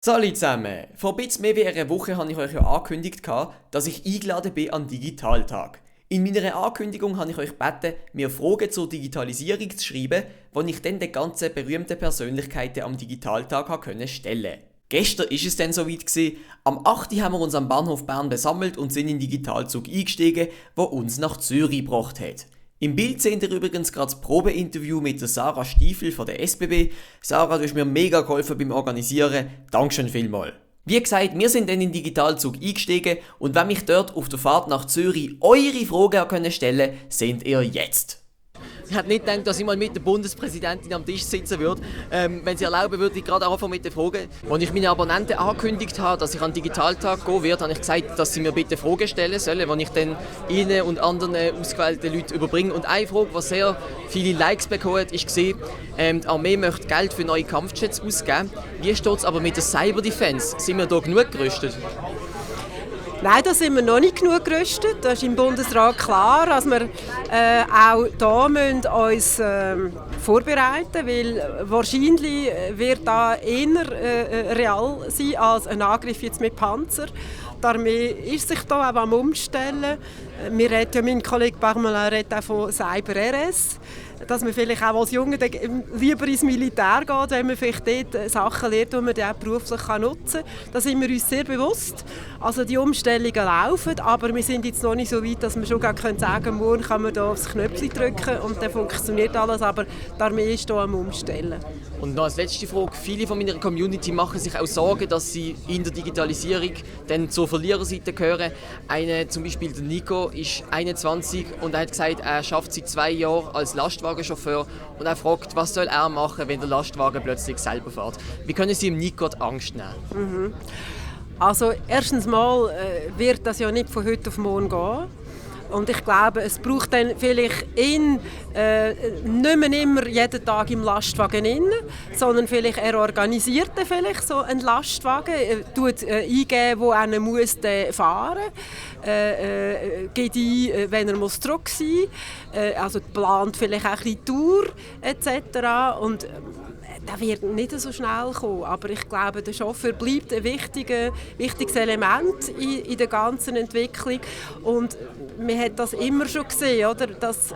Salut zusammen! Vor ein bisschen mehr wie einer Woche habe ich euch ja angekündigt, dass ich eingeladen bin an den Digitaltag. In meiner Ankündigung habe ich euch gebeten, mir Fragen zur Digitalisierung zu schreiben, die ich dann den ganzen berühmten Persönlichkeiten am Digitaltag stellen konnte. Gestern war es dann soweit gewesen. Am 8. haben wir uns am Bahnhof Bern besammelt und sind in den Digitalzug eingestiegen, der uns nach Zürich gebracht hat. Im Bild seht ihr übrigens gerade das Probeinterview mit der Sarah Stiefel von der SBB. Sarah, du hast mir mega geholfen beim Organisieren. Dankeschön vielmals. Wie gesagt, wir sind dann in den Digitalzug eingestiegen und wenn mich dort auf der Fahrt nach Zürich eure Fragen stellen konnte, seht ihr jetzt. Ich hätte nicht gedacht, dass ich mal mit der Bundespräsidentin am Tisch sitzen würde. Wenn sie erlauben, würde ich gerade anfangen mit den Fragen. Als ich meine Abonnenten angekündigt habe, dass ich an den Digitaltag gehen werde, habe ich gesagt, dass sie mir bitte Fragen stellen sollen, die ich dann ihnen und anderen ausgewählten Leuten überbringe. Und eine Frage, die sehr viele Likes bekommen hat, war, die Armee möchte Geld für neue Kampfjets ausgeben. Wie steht es aber mit der Cyberdefense? Sind wir da genug gerüstet? Nein, da sind wir noch nicht genug gerüstet. Das ist im Bundesrat klar, dass wir auch hier uns vorbereiten müssen, weil wahrscheinlich wird da eher real sein als ein Angriff jetzt mit Panzer. Die Armee ist sich da auch am Umstellen. Mein Kollege Parmelin redet auch von Cyber-RS. Dass man vielleicht auch als Junge lieber ins Militär geht, wenn man vielleicht dort Sachen lernt, die man dann auch beruflich nutzen kann. Da sind wir uns sehr bewusst. Also die Umstellungen laufen, aber wir sind jetzt noch nicht so weit, dass wir schon sagen können, morgen kann man da aufs Knöpfchen drücken und dann funktioniert alles, aber die Armee ist hier am Umstellen. Und noch als letzte Frage, viele von meiner Community machen sich auch Sorgen, dass sie in der Digitalisierung dann zur Verliererseite gehören. Zum Beispiel der Nico ist 21 und er hat gesagt, er schafft seit 2 Jahren als Lastwagenchauffeur und er fragt, was soll er machen, wenn der Lastwagen plötzlich selber fährt. Wie können Sie dem Nico die Angst nehmen? Also erstens mal wird das ja nicht von heute auf morgen gehen. Und ich glaube, es braucht dann vielleicht nicht mehr immer jeden Tag im Lastwagen rein, sondern vielleicht er organisiert vielleicht so einen Lastwagen, tut eingeben, wo er muss fahren, geht ein, wenn er muss zurück sein, also plant vielleicht auch ein bisschen Tour etc. Und das wird nicht so schnell kommen, aber ich glaube, der Chauffeur bleibt ein wichtiges Element in der ganzen Entwicklung. Und man hat das immer schon gesehen, oder? Dass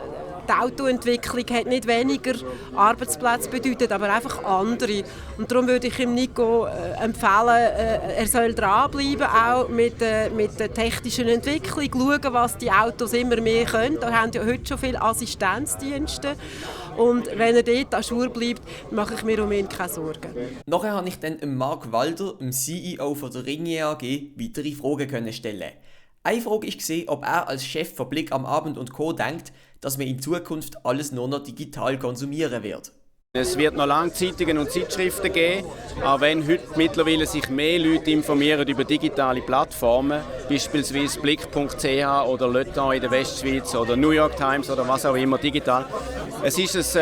die Autoentwicklung hat nicht weniger Arbeitsplätze bedeutet, aber einfach andere. Und darum würde ich ihm Nico empfehlen, er soll dranbleiben, auch mit der technischen Entwicklung, schauen, was die Autos immer mehr können. Da haben ja heute schon viele Assistenzdienste. Und wenn er dort an Schur bleibt, mache ich mir um ihn keine Sorgen. Nachher habe ich dann Marc Walder, dem CEO von der Ringier AG, weitere Fragen stellen. Eine Frage war, ob er als Chef von Blick am Abend und Co. denkt, dass man in Zukunft alles nur noch digital konsumieren wird. Es wird noch lange Zeitungen und Zeitschriften geben, auch wenn heute mittlerweile sich mehr Leute informieren über digitale Plattformen, beispielsweise blick.ch oder Le Temps in der Westschweiz oder New York Times oder was auch immer digital. Es ist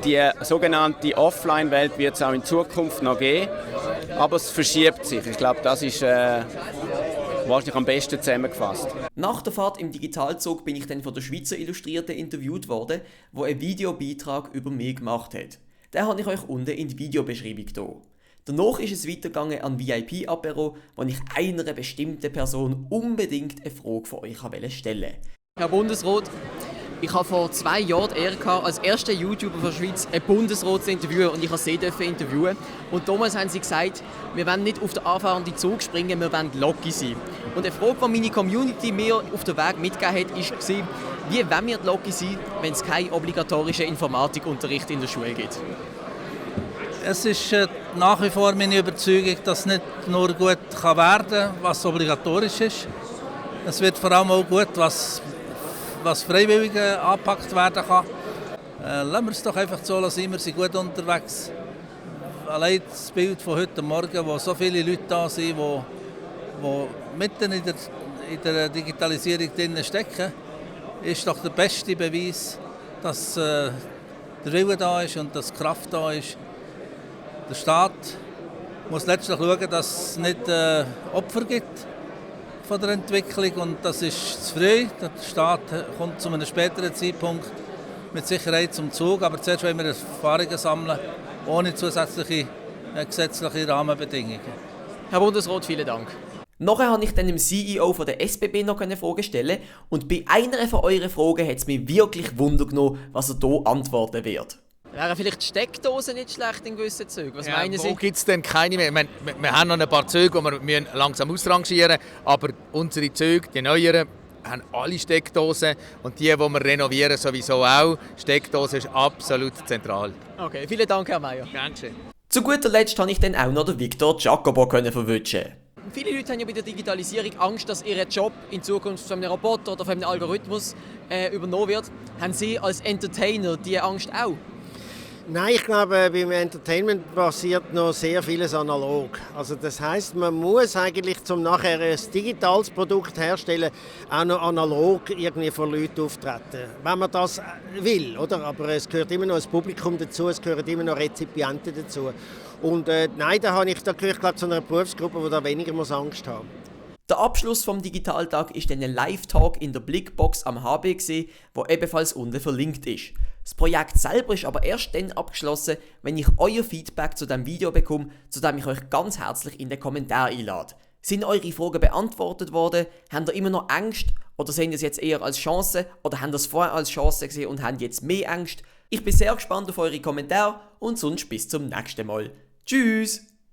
die sogenannte Offline-Welt wird es auch in Zukunft noch geben, aber es verschiebt sich. Ich glaube, das ist wahrscheinlich am besten zusammengefasst. Nach der Fahrt im Digitalzug bin ich dann von der Schweizer Illustrierten interviewt worden, die einen Videobeitrag über mich gemacht hat. Den habe ich euch unten in die Videobeschreibung hier. Danach ist es weitergegangen an VIP-Apero, wo ich einer bestimmten Person unbedingt eine Frage von euch stellen wollte. Herr Bundesrat, ich habe vor 2 Jahren die Ehre gehabt, als erster YouTuber der Schweiz einen Bundesrat zu interviewen und ich durfte sie interviewen. Und damals haben sie gesagt, wir wollen nicht auf den anfahrenden Zug springen, wir wollen Loki sein. Und eine Frage, die meine Community mir auf den Weg mitgegeben hat, war, wie wollen wir die Loki sein, wenn es keinen obligatorischen Informatikunterricht in der Schule gibt? Es ist nach wie vor meine Überzeugung, dass es nicht nur gut werden kann, was obligatorisch ist. Es wird vor allem auch gut, was freiwillig angepackt werden kann. Lassen wir es doch einfach so lassen, wir sind gut unterwegs. Allein das Bild von heute Morgen, wo so viele Leute da sind, die mitten in der Digitalisierung drin stecken, ist doch der beste Beweis, dass der Wille da ist und dass die Kraft da ist. Der Staat muss letztlich schauen, dass es nicht Opfer gibt von der Entwicklung und das ist zu früh. Der Staat kommt zu einem späteren Zeitpunkt mit Sicherheit zum Zug, aber zuerst wollen wir Erfahrungen sammeln, ohne zusätzliche gesetzliche Rahmenbedingungen. Herr Bundesrat, vielen Dank. Nachher konnte ich dann dem CEO von der SBB noch Fragen stellen und bei einer von euren Fragen hat es mich wirklich Wunder genommen, was er hier antworten wird. Wären vielleicht die Steckdosen nicht schlecht in gewissen Zügen? Was meinen Sie? Wo gibt es denn keine mehr? Wir haben noch ein paar Züge, die wir langsam ausrangieren müssen, aber unsere Züge, die neueren, haben alle Steckdosen und die wir renovieren, sowieso auch. Steckdose ist absolut zentral. Okay, vielen Dank, Herr Meier. Dankeschön. Zu guter Letzt konnte ich dann auch noch den Victor Giacobo verwünschen. Viele Leute haben ja bei der Digitalisierung Angst, dass ihr Job in Zukunft von einem Roboter oder von einem Algorithmus übernommen wird. Haben Sie als Entertainer diese Angst auch? Nein, ich glaube, beim Entertainment passiert noch sehr vieles analog. Also das heisst, man muss eigentlich, um nachher ein digitales Produkt herzustellen, auch noch analog irgendwie vor Leuten auftreten. Wenn man das will, oder? Aber es gehört immer noch ein Publikum dazu, es gehören immer noch Rezipienten dazu. Und nein, da gehöre ich glaube, zu einer Berufsgruppe, die da weniger Angst haben muss. Der Abschluss vom Digitaltag ist dann ein Live-Talk in der Blickbox am HB, wo ebenfalls unten verlinkt ist. Das Projekt selber ist aber erst dann abgeschlossen, wenn ich euer Feedback zu diesem Video bekomme, zu dem ich euch ganz herzlich in den Kommentar einlade. Sind eure Fragen beantwortet worden? Habt ihr immer noch Angst? Oder sehen ihr es jetzt eher als Chance? Oder habt ihr es vorher als Chance gesehen und habt jetzt mehr Angst? Ich bin sehr gespannt auf eure Kommentare und sonst bis zum nächsten Mal. Tschüss!